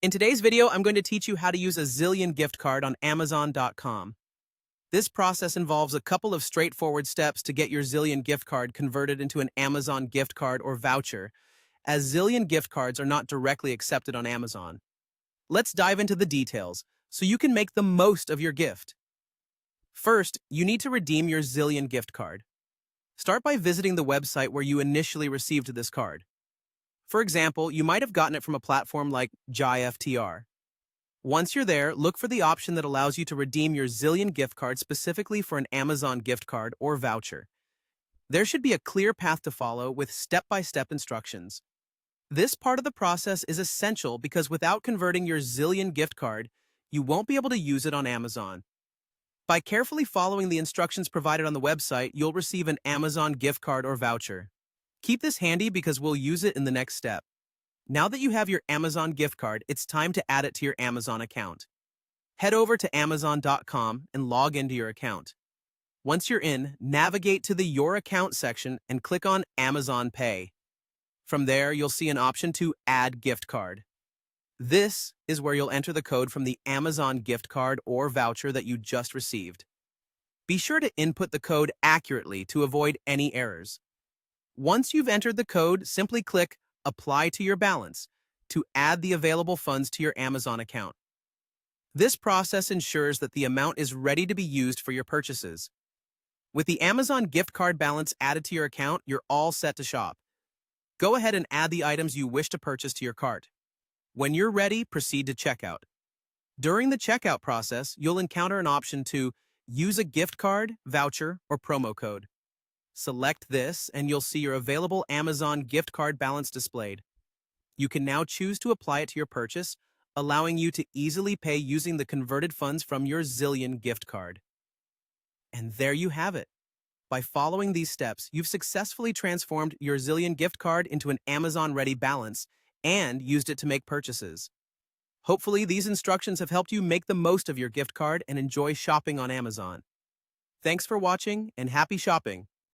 In today's video, I'm going to teach you how to use a Zillion gift card on Amazon.com. This process involves a couple of straightforward steps to get your Zillion gift card converted into an Amazon gift card or voucher, as Zillion gift cards are not directly accepted on Amazon. Let's dive into the details so you can make the most of your gift. First, you need to redeem your Zillion gift card. Start by visiting the website where you initially received this card. For example, you might have gotten it from a platform like JFTR. Once you're there, look for the option that allows you to redeem your Zillion gift card specifically for an Amazon gift card or voucher. There should be a clear path to follow with step-by-step instructions. This part of the process is essential because without converting your Zillion gift card, you won't be able to use it on Amazon. By carefully following the instructions provided on the website, you'll receive an Amazon gift card or voucher. Keep this handy because we'll use it in the next step. Now that you have your Amazon gift card, it's time to add it to your Amazon account. Head over to Amazon.com and log into your account. Once you're in, navigate to the Your Account section and click on Amazon Pay. From there, you'll see an option to Add Gift Card. This is where you'll enter the code from the Amazon gift card or voucher that you just received. Be sure to input the code accurately to avoid any errors. Once you've entered the code, simply click Apply to your balance to add the available funds to your Amazon account. This process ensures that the amount is ready to be used for your purchases. With the Amazon gift card balance added to your account, you're all set to shop. Go ahead and add the items you wish to purchase to your cart. When you're ready, proceed to checkout. During the checkout process, you'll encounter an option to use a gift card, voucher, or promo code. Select this, and you'll see your available Amazon gift card balance displayed. You can now choose to apply it to your purchase, allowing you to easily pay using the converted funds from your Zillion gift card. And there you have it. By following these steps, you've successfully transformed your Zillion gift card into an Amazon-ready balance and used it to make purchases. Hopefully, these instructions have helped you make the most of your gift card and enjoy shopping on Amazon. Thanks for watching, and happy shopping!